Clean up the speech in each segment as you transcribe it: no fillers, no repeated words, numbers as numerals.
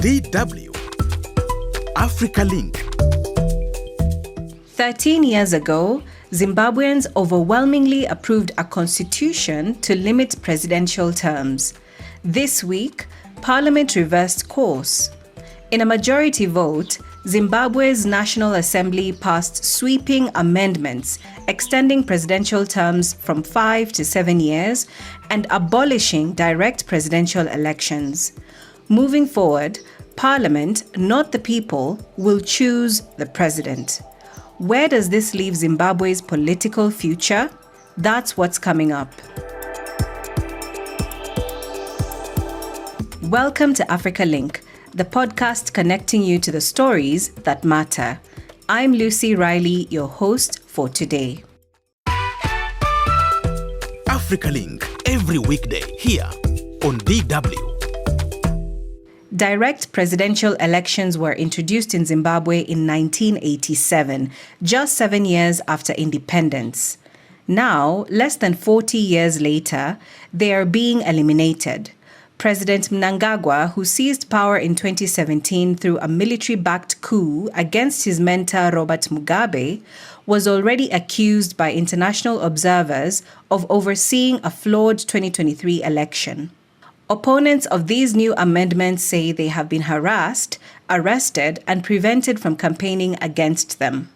DW Africa Link. 13 years ago, Zimbabweans overwhelmingly approved a constitution to limit presidential terms. This week, Parliament reversed course. In a majority vote, Zimbabwe's National Assembly passed sweeping amendments extending presidential terms from 5 to 7 years and abolishing direct presidential elections. Moving forward, Parliament, not the people, will choose the president. Where does this leave Zimbabwe's political future? That's what's coming up. Welcome to Africa Link, the podcast connecting you to the stories that matter. I'm Lucy Riley, your host for today. Africa Link, every weekday here on DW. Direct presidential elections were introduced in Zimbabwe in 1987, just 7 years after independence. Now, less than 40 years later, they are being eliminated. President Mnangagwa, who seized power in 2017 through a military-backed coup against his mentor Robert Mugabe, was already accused by international observers of overseeing a flawed 2023 election. Opponents of these new amendments say they have been harassed, arrested, and prevented from campaigning against them.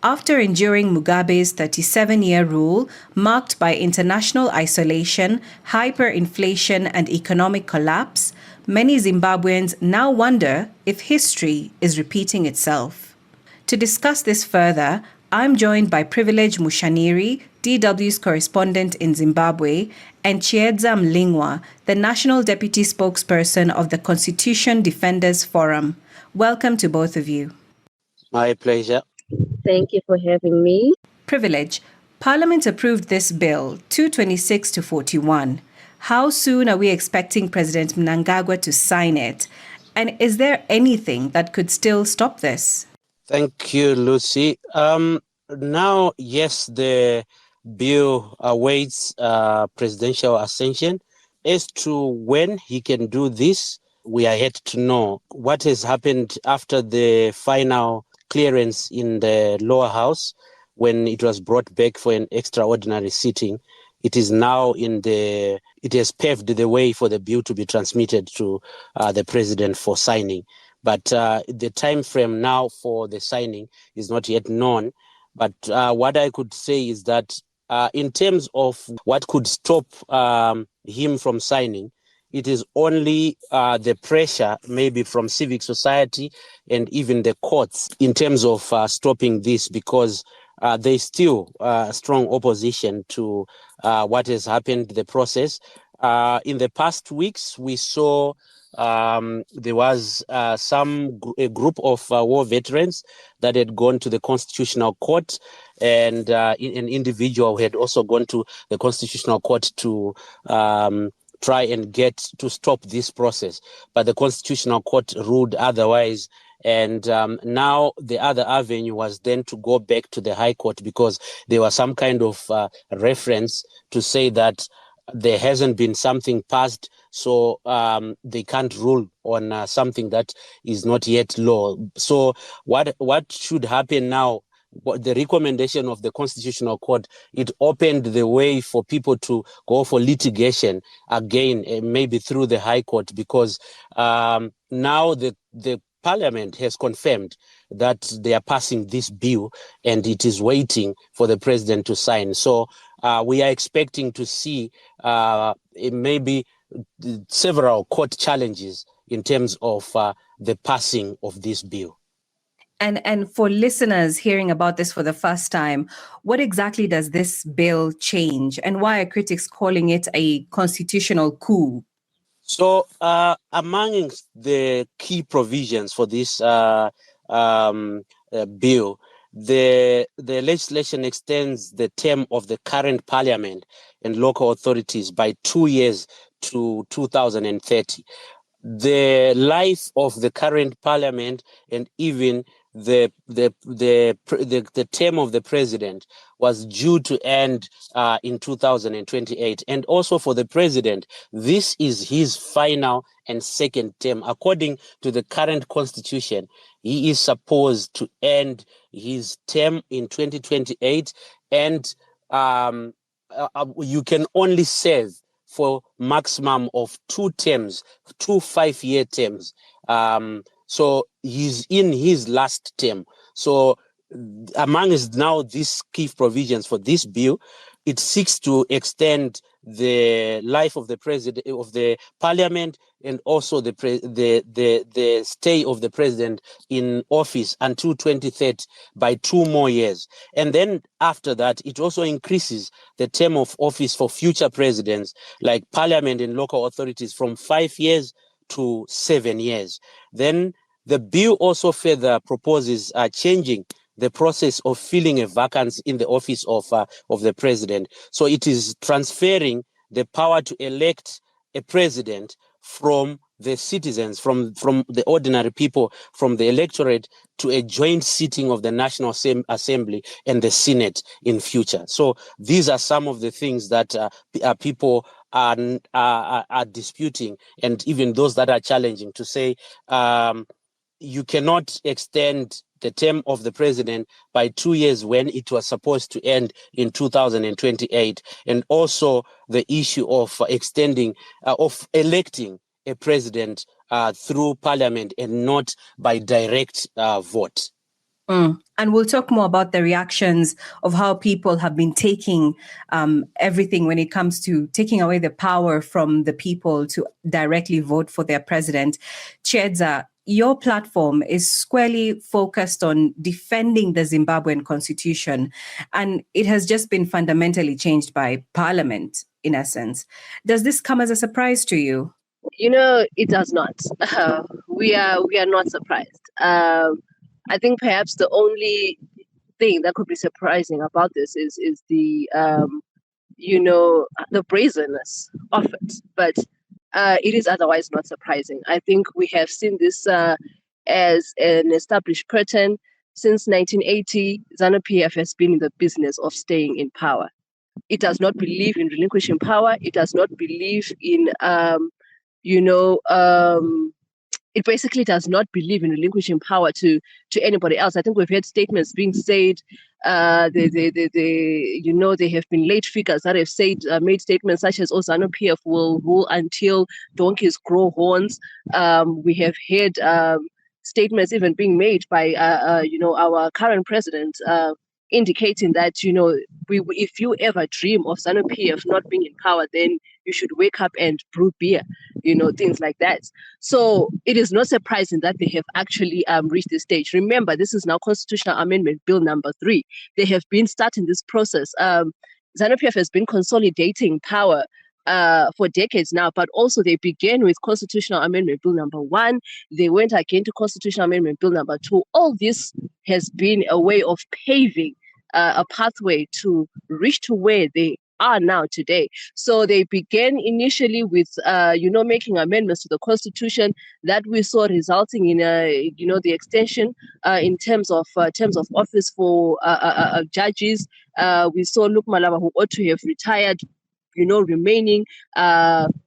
After enduring Mugabe's 37-year rule, marked by international isolation, hyperinflation, and economic collapse, many Zimbabweans now wonder if history is repeating itself. To discuss this further, I'm joined by Privilege Mushaniri, DW's correspondent in Zimbabwe, and Chiedza Mlingwa, the National Deputy Spokesperson of the Constitution Defenders Forum. Welcome to both of you. My pleasure. Thank you for having me. Privilege, Parliament approved this bill, 226 to 41. How soon are we expecting President Mnangagwa to sign it? And is there anything that could still stop this? Thank you, Lucy. Now, yes, the bill awaits presidential ascension. As to when he can do this, we are yet to know. What has happened after the final clearance in the lower house, when it was brought back for an extraordinary sitting, it is now it has paved the way for the bill to be transmitted to the president for signing. But the time frame now for the signing is not yet known. But what I could say is that in terms of what could stop him from signing, it is only the pressure maybe from civic society and even the courts in terms of stopping this, because there's still strong opposition to what has happened, the process. In the past weeks, we saw there was a group of war veterans that had gone to the Constitutional Court, and an individual had also gone to the Constitutional Court to try and get to stop this process. But the Constitutional Court ruled otherwise. And now the other avenue was then to go back to the High Court, because there was some kind of reference to say that there hasn't been something passed, so they can't rule on something that is not yet law. So what should happen now? The recommendation of the Constitutional Court, it opened the way for people to go for litigation again, maybe through the High Court, because now the Parliament has confirmed that they are passing this bill and it is waiting for the president to sign. So we are expecting to see maybe several court challenges in terms of the passing of this bill. And for listeners hearing about this for the first time, what exactly does this bill change, and why are critics calling it a constitutional coup? So among the key provisions for this bill, the legislation extends the term of the current parliament and local authorities by 2 years to 2030. The life of the current parliament and even the term of the president was due to end in 2028. And also for the president, this is his final and second term. According to the current constitution, he is supposed to end his term in 2028, and you can only serve for maximum of 2 terms, 2 5-year terms. So he's in his last term. So amongst now these key provisions for this bill, it seeks to extend the life of the president, of the parliament, and also the stay of the president in office until 2030 by 2 more years. And then after that, it also increases the term of office for future presidents, like parliament and local authorities, from 5 years to 7 years. Then the bill also further proposes changing the process of filling a vacancy in the office of the president. So it is transferring the power to elect a president from the citizens, from the ordinary people, from the electorate, to a joint sitting of the National Assembly and the Senate in future. So these are some of the things that people are disputing, and even those that are challenging, to say you cannot extend the term of the president by 2 years when it was supposed to end in 2028. And also the issue of extending, of electing a president through parliament and not by direct vote. And we'll talk more about the reactions of how people have been taking everything when it comes to taking away the power from the people to directly vote for their president. Chiedza, your platform is squarely focused on defending the Zimbabwean constitution, and it has just been fundamentally changed by parliament, in essence. Does this come as a surprise to you? You know, it does not. We are not surprised. I think perhaps the only thing that could be surprising about this is the the brazenness of it. But it is otherwise not surprising. I think we have seen this as an established pattern. Since 1980, ZANU-PF has been in the business of staying in power. It does not believe in relinquishing power. It does not believe in, it basically does not believe in relinquishing power to anybody else. I think we've heard statements being said. There have been late figures that have said, made statements such as, ZANU-PF will rule until donkeys grow horns. We have heard statements even being made by, our current president, indicating that, if you ever dream of ZANU-PF not being in power, then you should wake up and brew beer, things like that. So it is not surprising that they have actually reached this stage. Remember, this is now Constitutional Amendment Bill number 3. They have been starting this process. ZANU-PF has been consolidating power for decades now, but also they began with Constitutional Amendment Bill number 1. They went again to Constitutional Amendment Bill number 2. All this has been a way of paving a pathway to reach to where they are now today. So they began initially with, making amendments to the Constitution that we saw resulting in, the extension in terms of office for judges. We saw Luke Malaba, who ought to have retired, remaining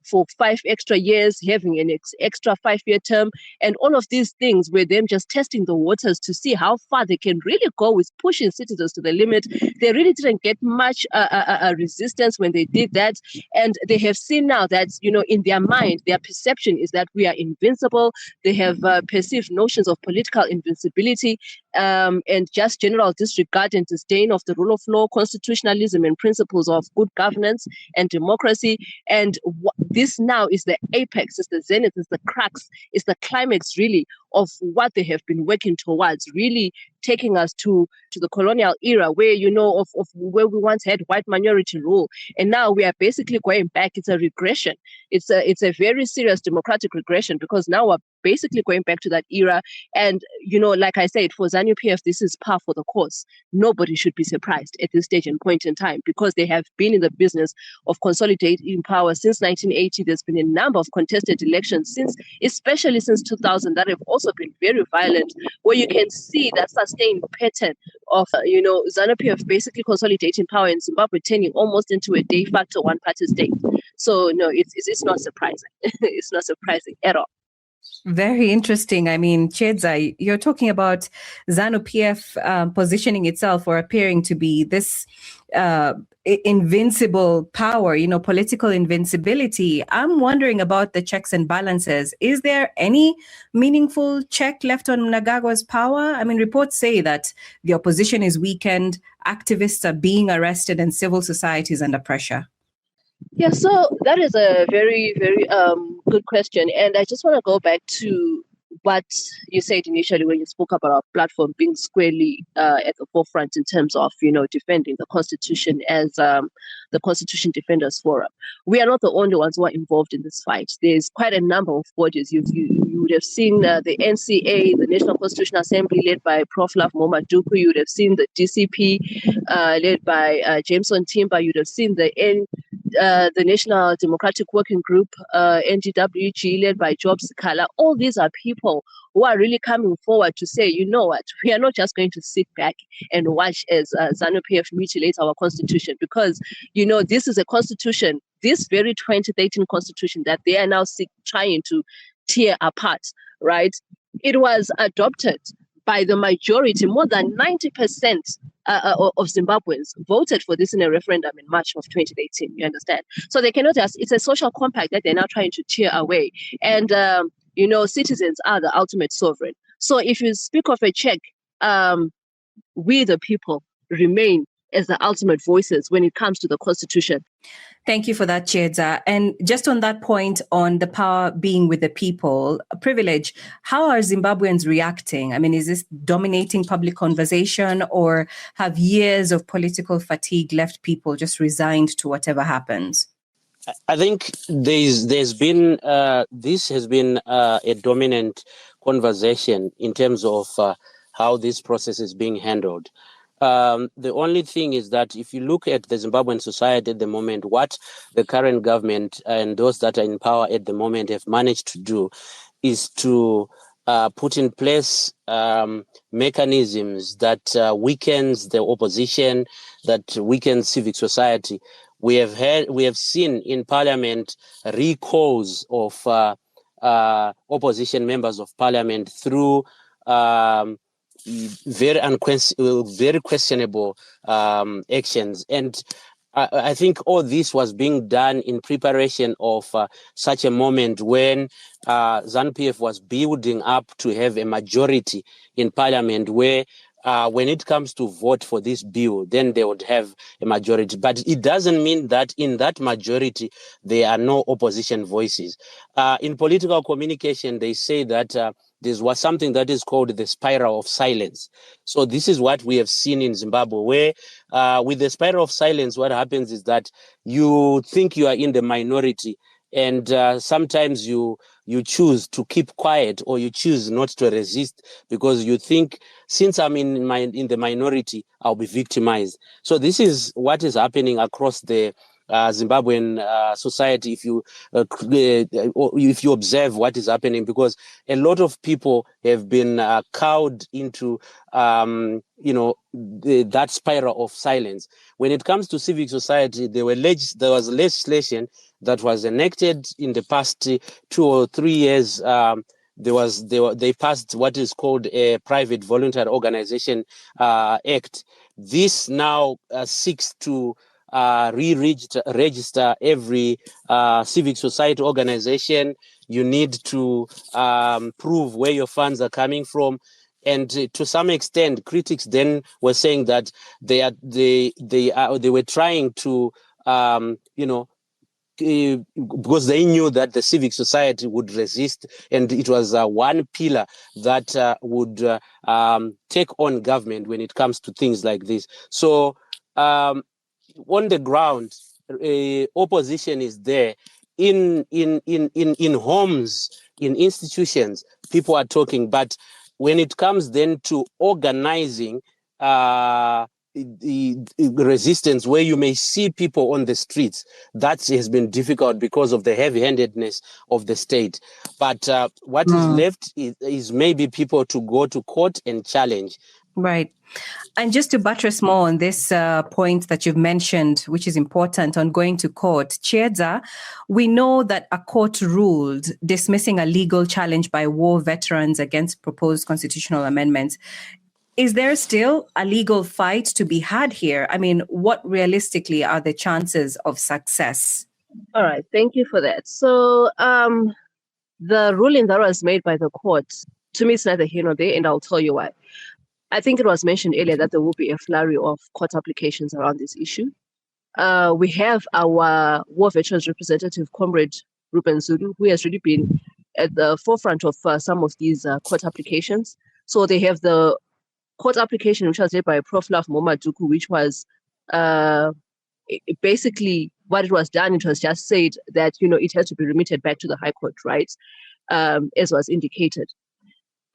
for 5 extra years, having an extra 5-year term. And all of these things were them just testing the waters to see how far they can really go with pushing citizens to the limit. They really didn't get much resistance when they did that. And they have seen now that, in their mind, their perception is that we are invincible. They have perceived notions of political invincibility and just general disregard and disdain of the rule of law, constitutionalism, and principles of good governance and democracy. And this now is the apex, is the zenith, is the crux, is the climax really of what they have been working towards, really taking us to the colonial era where, of where we once had white minority rule. And now we are basically going back. It's a regression. It's a very serious democratic regression, because now we're basically going back to that era. And, like I said, for ZANU-PF, this is par for the course. Nobody should be surprised at this stage and point in time, because they have been in the business of consolidating power since 1980. There's been a number of contested elections, especially since 2000, that have also been very violent, where you can see that sustained pattern of, ZANU-PF basically consolidating power in Zimbabwe, turning almost into a de facto one-party state. So, no, it's not surprising. It's not surprising at all. Very interesting. I mean, Chedza, you're talking about ZANU-PF positioning itself or appearing to be this invincible power, political invincibility. I'm wondering about the checks and balances. Is there any meaningful check left on Mnangagwa's power? I mean, reports say that the opposition is weakened, activists are being arrested, and civil society is under pressure. Yeah, so that is a very, very good question. And I just want to go back to what you said initially when you spoke about our platform being squarely at the forefront in terms of, defending the Constitution as the Constitution Defenders Forum. We are not the only ones who are involved in this fight. There's quite a number of bodies. You would have seen the NCA, the National Constitutional Assembly, led by Prof. Love Momaduku. You would have seen the DCP, led by Jameson Timber. You'd have seen the National Democratic Working Group, NGWG, led by Job Sikala. All these are people who are really coming forward to say, you know what, we are not just going to sit back and watch as ZANU-PF mutilates our constitution, because, this is a constitution, this very 2013 constitution that they are now trying to tear apart, right? It was adopted by the majority. More than 90% of Zimbabweans voted for this in a referendum in March of 2018. You understand? So they cannot it's a social compact that they're now trying to tear away. And, citizens are the ultimate sovereign. So if you speak of a check, we the people remain as the ultimate voices when it comes to the Constitution. Thank you for that, Chedza. And just on that point, on the power being with the people, privilege, how are Zimbabweans reacting? I mean, is this dominating public conversation, or have years of political fatigue left people just resigned to whatever happens? I think there's been this has been a dominant conversation in terms of how this process is being handled. The only thing is that if you look at the Zimbabwean society at the moment, what the current government and those that are in power at the moment have managed to do is to put in place mechanisms that weakens the opposition, that weakens civic society. We have seen in Parliament recalls of opposition members of Parliament through very questionable actions. And I think all this was being done in preparation of such a moment when ZANU-PF was building up to have a majority in Parliament, where when it comes to vote for this bill, then they would have a majority. But it doesn't mean that in that majority, there are no opposition voices. In political communication, they say that there was something that is called the spiral of silence. So this is what we have seen in Zimbabwe, where with the spiral of silence, what happens is that you think you are in the minority, and sometimes you choose to keep quiet, or you choose not to resist, because you think, since I'm in the minority, I'll be victimized. So this is what is happening across the Zimbabwean society, if you observe what is happening, because a lot of people have been cowed into that spiral of silence. When it comes to civic society, there was legislation that was enacted in the past 2 or 3 years. They passed what is called a Private Voluntary Organization Act. This now seeks to register every civic society organization. You need to prove where your funds are coming from. And to some extent, critics then were saying that they were trying to, because they knew that the civic society would resist, and it was one pillar that would take on government when it comes to things like this. So on the ground, opposition is there in homes in institutions, people are talking, but when it comes then to organizing the resistance, where you may see people on the streets, that has been difficult because of the heavy-handedness of the state. But what is left is maybe people to go to court and challenge. Right. And just to buttress more on this point that you've mentioned, which is important, on going to court, Chiedza, we know that a court ruled dismissing a legal challenge by war veterans against proposed constitutional amendments. Is there still a legal fight to be had here? I mean, what realistically are the chances of success? All right, thank you for that. So the ruling that was made by the court, to me, it's neither here nor there, and I'll tell you why. I think it was mentioned earlier that there will be a flurry of court applications around this issue. We have our war veterans representative, Comrade Ruben Zulu, who has really been at the forefront of some of these court applications. So they have the court application, which was led by Prof. Love Momaduku, which was basically what it was done. It was just said that, it has to be remitted back to the High Court, right? As was indicated.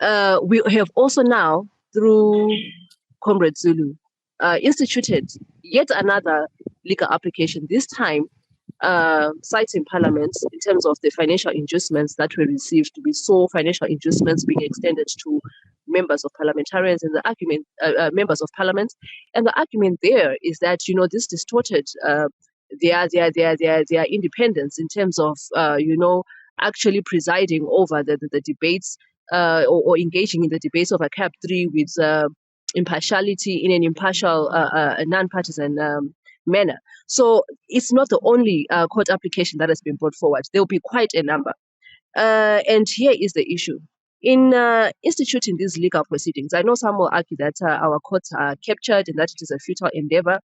We have also now, through Comrade Zulu, instituted yet another legal application, this time citing Parliament in terms of the financial inducements that were received. We saw financial inducements being extended to members of parliamentarians and the argument, members of Parliament. And the argument there is that, this distorted their independence in terms of, actually presiding over the debates or engaging in the debates of a CAP 3 with impartiality in an impartial, non-partisan manner. So it's not the only court application that has been brought forward. There will be quite a number. And here is the issue. In instituting these legal proceedings, I know some will argue that our courts are captured and that it is a futile endeavor.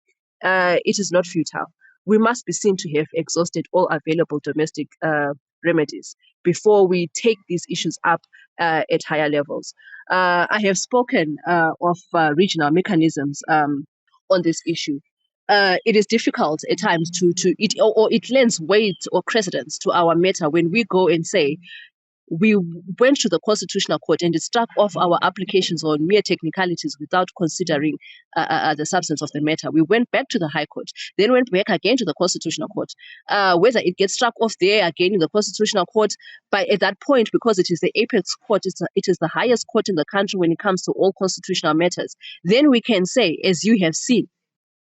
It is not futile. We must be seen to have exhausted all available domestic remedies before we take these issues up at higher levels. I have spoken of regional mechanisms on this issue. It is difficult at times it lends weight or precedence to our matter when we go and say, we went to the Constitutional Court and it struck off our applications on mere technicalities without considering the substance of the matter. We went back to the High Court, then went back again to the Constitutional Court. Whether it gets struck off there again in the Constitutional Court, but at that point, because it is the apex court, it is the highest court in the country when it comes to all constitutional matters, then we can say, as you have seen,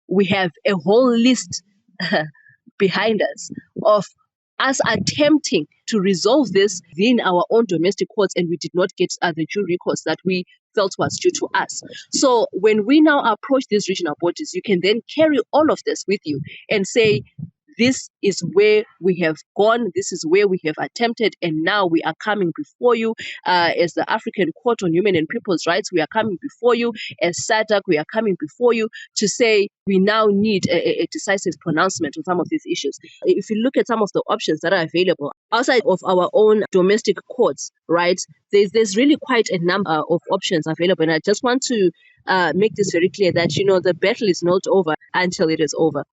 we have a whole list behind us of us attempting to resolve this within our own domestic courts, and we did not get the due recourse that we felt was due to us. So when we now approach these regional bodies, you can then carry all of this with you and say, this is where we have gone, this is where we have attempted, and now we are coming before you as the African Court on Human and People's Rights. We are coming before you as SADC. We are coming before you to say we now need a decisive pronouncement on some of these issues. If you look at some of the options that are available outside of our own domestic courts, right, there's really quite a number of options available. And I just want to make this very clear that, the battle is not over until it is over.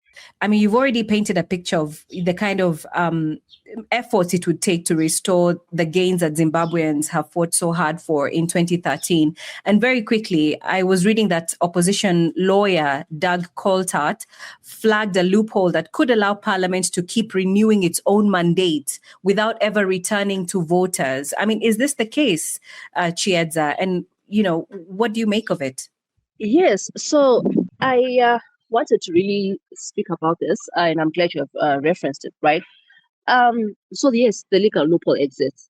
I mean, you've already painted a picture of the kind of efforts it would take to restore the gains that Zimbabweans have fought so hard for in 2013. And very quickly, I was reading that opposition lawyer Doug Coltart flagged a loophole that could allow Parliament to keep renewing its own mandate without ever returning to voters. I mean, is this the case, Chiedza? And, what do you make of it? Yes. So I wanted to really speak about this, and I'm glad you have referenced it, right? So yes, the legal loophole exists.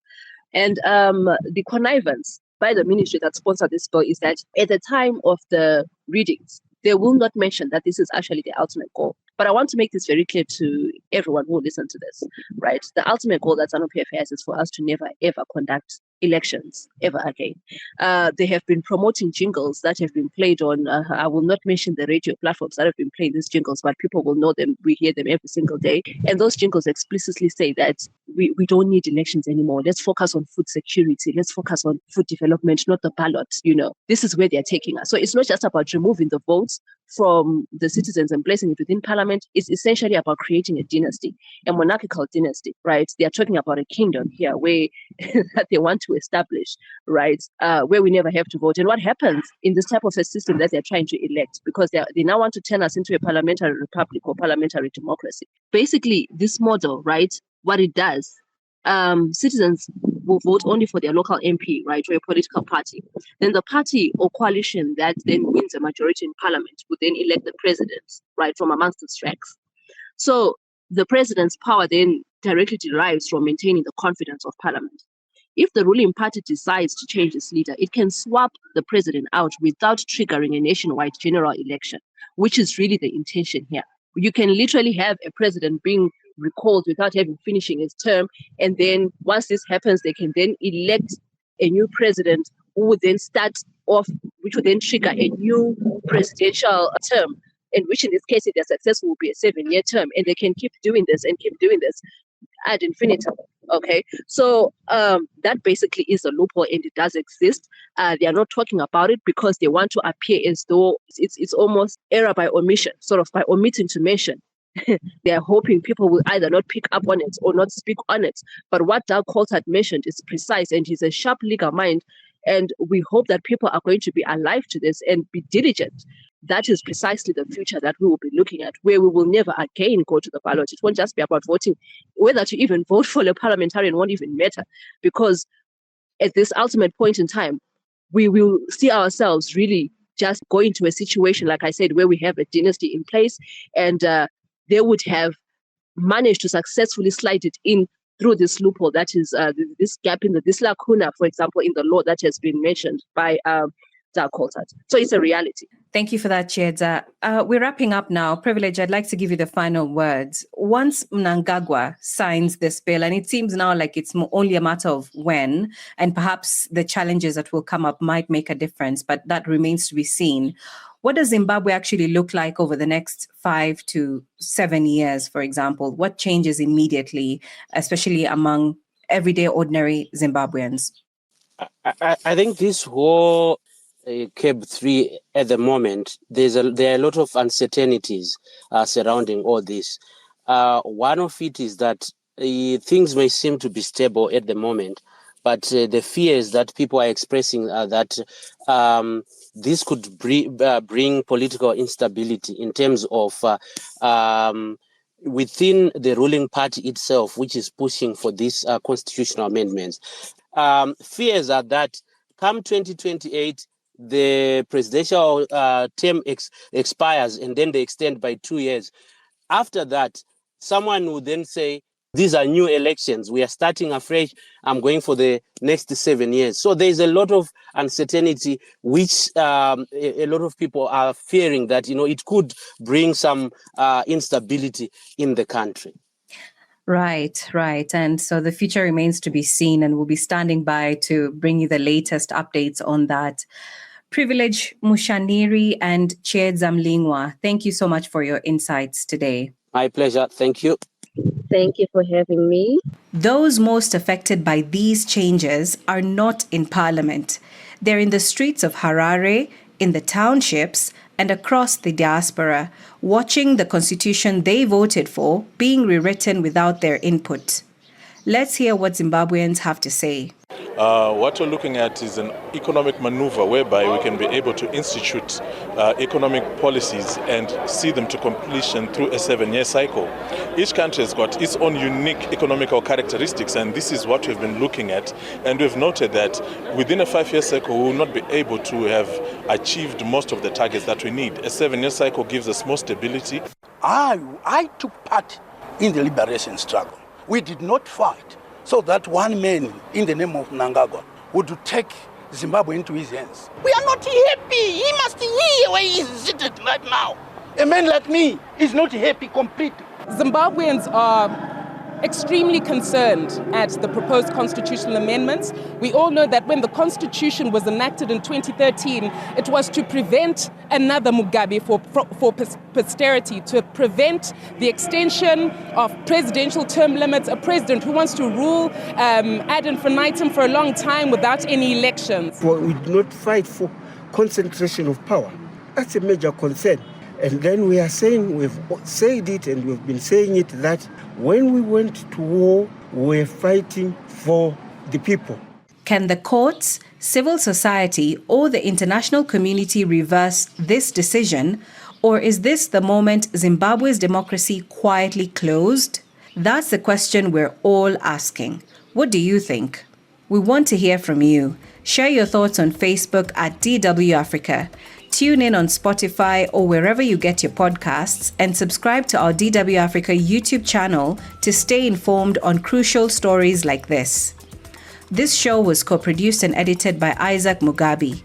And the connivance by the ministry that sponsored this bill is that at the time of the readings, they will not mention that this is actually the ultimate goal. But I want to make this very clear to everyone who will listen to this, right? The ultimate goal that ZANU-PF has is for us to never, ever conduct elections ever again. They have been promoting jingles that have been played on, I will not mention the radio platforms that have been playing these jingles, but people will know them. We hear them every single day. And those jingles explicitly say that we don't need elections anymore. Let's focus on food security. Let's focus on food development, not the ballot. This is where they're taking us. So it's not just about removing the votes from the citizens and placing it within parliament is essentially about creating a dynasty, a monarchical dynasty, right? They are talking about a kingdom here where that they want to establish, right? Where we never have to vote. And what happens in this type of a system that they're trying to elect, because they now want to turn us into a parliamentary republic or parliamentary democracy. Basically, this model, right, what it does, citizens will vote only for their local MP, right, or a political party. Then the party or coalition that then wins a majority in parliament would then elect the president, right, from amongst its ranks. So the president's power then directly derives from maintaining the confidence of parliament. If the ruling party decides to change its leader, it can swap the president out without triggering a nationwide general election, which is really the intention here. You can literally have a president being recalled without having finishing his term, and then once this happens, they can then elect a new president who would then start off, which would then trigger a new presidential term, in which in this case, if they're successful, will be a 7-year term, and they can keep doing this ad infinitum. Okay, so that basically is a loophole, and it does exist. They are not talking about it because they want to appear as though it's almost error by omission, sort of by omitting to mention. They are hoping people will either not pick up on it or not speak on it. But what Doug Coulthard mentioned is precise, and he's a sharp legal mind. And we hope that people are going to be alive to this and be diligent. That is precisely the future that we will be looking at, where we will never again go to the ballot. It won't just be about voting. Whether to even vote for a parliamentarian won't even matter, because at this ultimate point in time, we will see ourselves really just going to a situation, like I said, where we have a dynasty in place, and they would have managed to successfully slide it in through this loophole, that is this gap in this lacuna, for example, in the law that has been mentioned by Doug Coulthard. So it's a reality. Thank you for that, Chiedza. We're wrapping up now. Privilege, I'd like to give you the final words. Once Mnangagwa signs this bill, and it seems now like it's only a matter of when, and perhaps the challenges that will come up might make a difference, but that remains to be seen. What does Zimbabwe actually look like over the next 5 to 7 years, for example? What changes immediately, especially among everyday, ordinary Zimbabweans? I think this whole CAB 3 at the moment, there are a lot of uncertainties surrounding all this. One of it is that things may seem to be stable at the moment, but the fears that people are expressing are that this could bring political instability in terms of within the ruling party itself, which is pushing for these constitutional amendments. Fears are that come 2028, the presidential term expires and then they extend by 2 years. After that, someone would then say, these are new elections. We are starting afresh. I'm going for the next 7 years. So there's a lot of uncertainty, which a lot of people are fearing that, it could bring some instability in the country. Right. And so the future remains to be seen, and we'll be standing by to bring you the latest updates on that. Privilege Mushaniri and Chiedza Mlingwa, thank you so much for your insights today. My pleasure. Thank you. Thank you for having me. Those most affected by these changes are not in parliament. They're in the streets of Harare, in the townships, and across the diaspora, watching the constitution they voted for being rewritten without their input. Let's hear what Zimbabweans have to say. What we're looking at is an economic maneuver whereby we can be able to institute economic policies and see them to completion through a 7-year cycle. Each country has got its own unique economical characteristics, and this is what we've been looking at. And we've noted that within a 5-year cycle, we will not be able to have achieved most of the targets that we need. A 7-year cycle gives us more stability. I took part in the liberation struggle. We did not fight so that one man in the name of Mnangagwa would take Zimbabwe into his hands. We are not happy. He must hear where he is seated right now. A man like me is not happy completely. Zimbabweans are extremely concerned at the proposed constitutional amendments. We all know that when the constitution was enacted in 2013, it was to prevent another Mugabe for posterity, to prevent the extension of presidential term limits, a president who wants to rule ad infinitum for a long time without any elections. We do not fight for concentration of power. That's a major concern. And then we are saying, we've said it and we've been saying it, that when we went to war, we were fighting for the people. Can the courts, civil society, or the international community reverse this decision? Or is this the moment Zimbabwe's democracy quietly closed? That's the question we're all asking. What do you think? We want to hear from you. Share your thoughts on Facebook at DW Africa. Tune in on Spotify or wherever you get your podcasts, and subscribe to our DW Africa YouTube channel to stay informed on crucial stories like this. This show was co-produced and edited by Isaac Mugabe.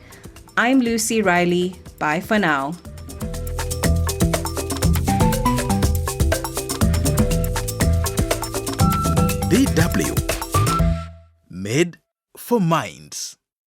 I'm Lucy Riley. Bye for now. DW. Made for minds.